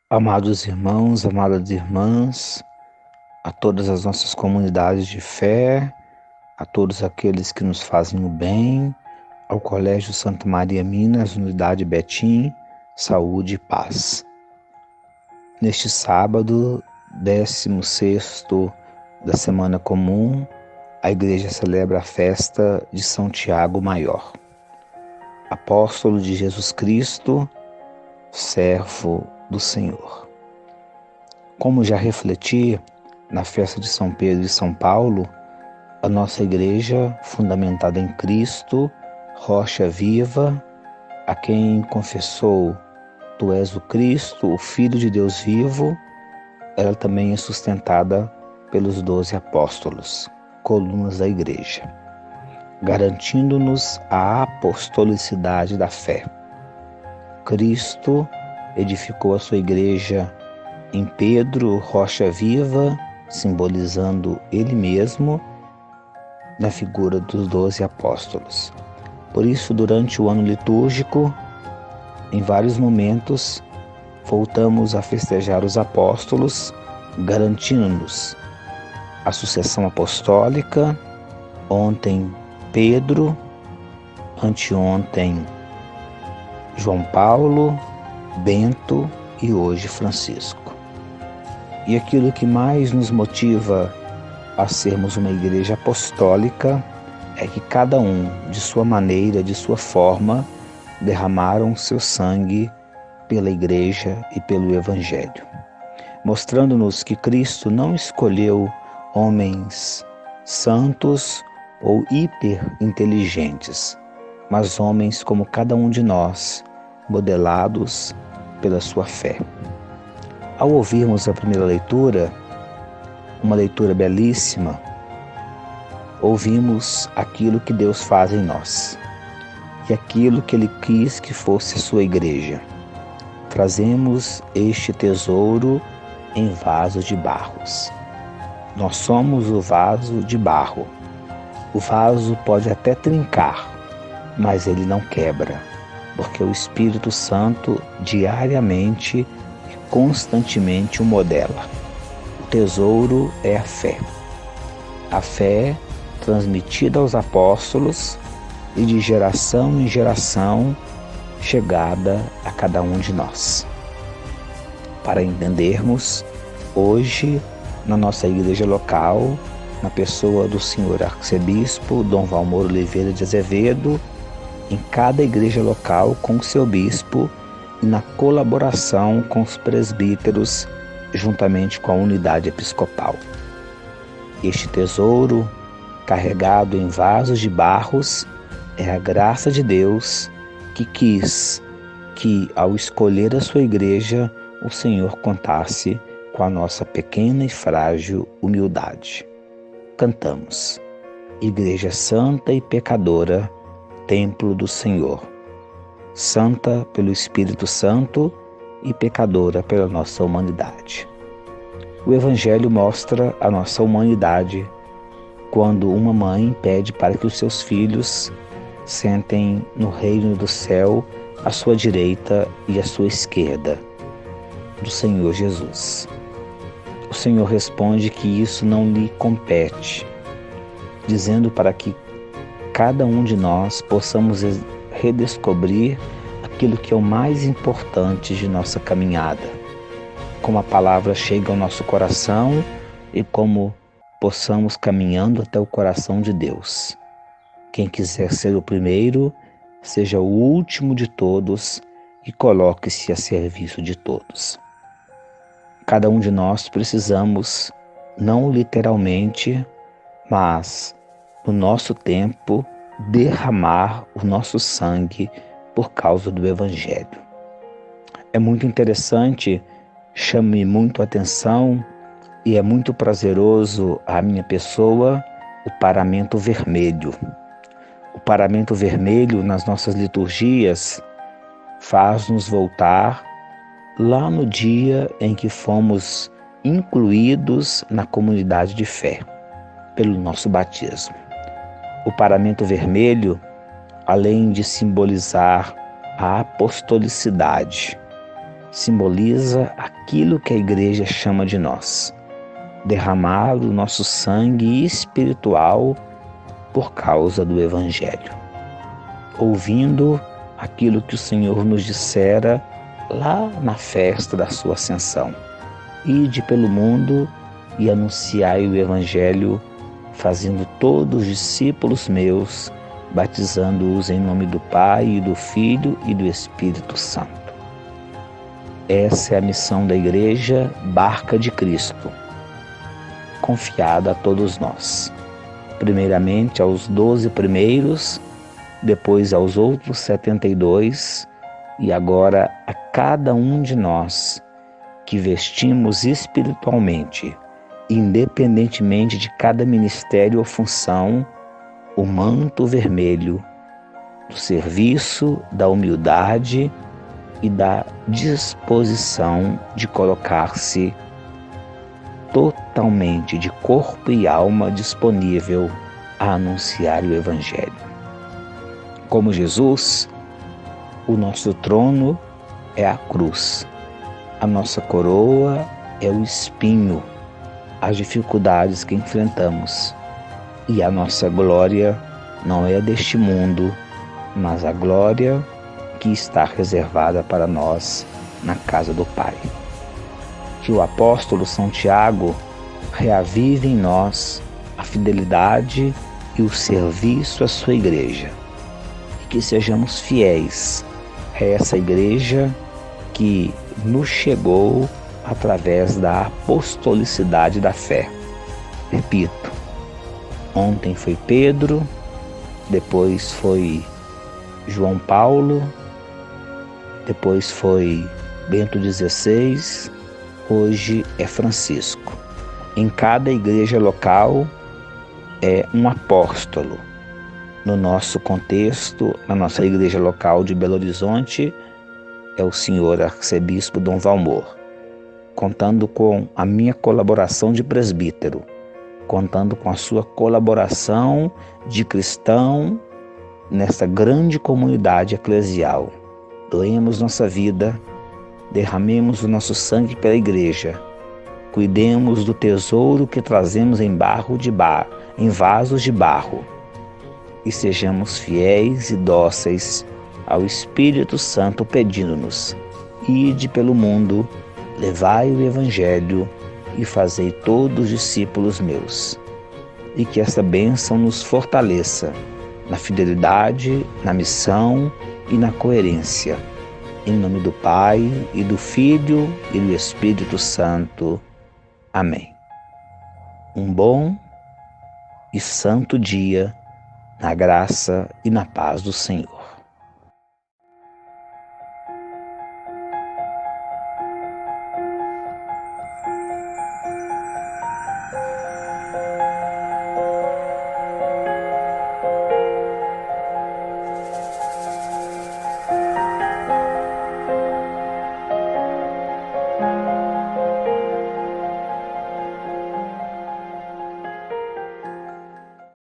Amados irmãos, amadas irmãs, a todas as nossas comunidades de fé, a todos aqueles que nos fazem o bem, ao Colégio Santa Maria Minas, Unidade Betim, saúde e paz. Neste sábado, 16º da Semana Comum, a Igreja celebra a festa de São Tiago Maior, apóstolo de Jesus Cristo, servo do Senhor. Como já refleti, na festa de São Pedro e São Paulo, a nossa igreja, fundamentada em Cristo, rocha viva, a quem confessou: Tu és o Cristo, o Filho de Deus vivo, ela também é sustentada pelos 12 apóstolos, colunas da igreja, garantindo-nos a apostolicidade da fé. Cristo edificou a sua igreja em Pedro, rocha viva, simbolizando ele mesmo na figura dos 12 apóstolos. Por isso, durante o ano litúrgico, em vários momentos, voltamos a festejar os apóstolos, garantindo-nos a sucessão apostólica. Ontem, Pedro, anteontem, João Paulo, Bento e hoje Francisco. E aquilo que mais nos motiva a sermos uma igreja apostólica é que cada um, de sua maneira, de sua forma, derramaram seu sangue pela igreja e pelo Evangelho, mostrando-nos que Cristo não escolheu homens santos ou hiperinteligentes, mas homens como cada um de nós, modelados pela sua fé. Ao ouvirmos a primeira leitura, uma leitura belíssima, ouvimos aquilo que Deus faz em nós e aquilo que Ele quis que fosse a sua igreja. Trazemos este tesouro em vaso de barros. Nós somos o vaso de barro. O vaso pode até trincar, mas ele não quebra, porque o Espírito Santo diariamente e constantemente o modela. O tesouro é a fé. A fé transmitida aos apóstolos e de geração em geração chegada a cada um de nós. Para entendermos, hoje, na nossa igreja local, na pessoa do senhor arcebispo Dom Valmor Oliveira de Azevedo, em cada igreja local com o seu bispo e na colaboração com os presbíteros, juntamente com a unidade episcopal. Este tesouro, carregado em vasos de barros, é a graça de Deus que quis que, ao escolher a sua igreja, o Senhor contasse com a nossa pequena e frágil humildade. Cantamos: Igreja santa e pecadora, templo do Senhor, santa pelo Espírito Santo e pecadora pela nossa humanidade. O Evangelho mostra a nossa humanidade quando uma mãe pede para que os seus filhos sentem no reino do céu à sua direita e à sua esquerda do Senhor Jesus. O Senhor responde que isso não lhe compete, dizendo para que cada um de nós possamos redescobrir aquilo que é o mais importante de nossa caminhada, como a palavra chega ao nosso coração e como possamos caminhando até o coração de Deus. Quem quiser ser o primeiro, seja o último de todos e coloque-se a serviço de todos. Cada um de nós precisamos, não literalmente, mas no nosso tempo, derramar o nosso sangue por causa do Evangelho. É muito interessante, chame muito a atenção e é muito prazeroso à minha pessoa o paramento vermelho. O paramento vermelho nas nossas liturgias faz-nos voltar lá no dia em que fomos incluídos na comunidade de fé, pelo nosso batismo. O paramento vermelho, além de simbolizar a apostolicidade, simboliza aquilo que a Igreja chama de nós: derramar o nosso sangue espiritual por causa do Evangelho. Ouvindo aquilo que o Senhor nos dissera lá na festa da sua ascensão: ide pelo mundo e anunciai o Evangelho, fazendo todos discípulos meus, batizando-os em nome do Pai, e do Filho e do Espírito Santo. Essa é a missão da Igreja Barca de Cristo, confiada a todos nós. Primeiramente aos 12 primeiros, depois aos outros 72, e agora a cada um de nós que vestimos espiritualmente, independentemente de cada ministério ou função, o manto vermelho do serviço, da humildade e da disposição de colocar-se totalmente de corpo e alma disponível a anunciar o Evangelho. Como Jesus, o nosso trono é a cruz, a nossa coroa é o espinho, as dificuldades que enfrentamos, e a nossa glória não é deste mundo, mas a glória que está reservada para nós na casa do Pai. Que o apóstolo São Tiago reavive em nós a fidelidade e o serviço à sua igreja, e que sejamos fiéis a essa igreja que nos chegou através da apostolicidade da fé. Repito, ontem foi Pedro, depois foi João Paulo, depois foi Bento XVI, hoje é Francisco. Em cada igreja local é um apóstolo. No nosso contexto, na nossa igreja local de Belo Horizonte, é o senhor arcebispo Dom Valmor, contando com a minha colaboração de presbítero, contando com a sua colaboração de cristão nessa grande comunidade eclesial. Doemos nossa vida, derramemos o nosso sangue pela igreja, cuidemos do tesouro que trazemos em vasos de barro, e sejamos fiéis e dóceis ao Espírito Santo, pedindo-nos: ide pelo mundo, levai o Evangelho e fazei todos discípulos meus. E que essa bênção nos fortaleça na fidelidade, na missão e na coerência. Em nome do Pai, e do Filho, e do Espírito Santo. Amém. Um bom e santo dia, na graça e na paz do Senhor.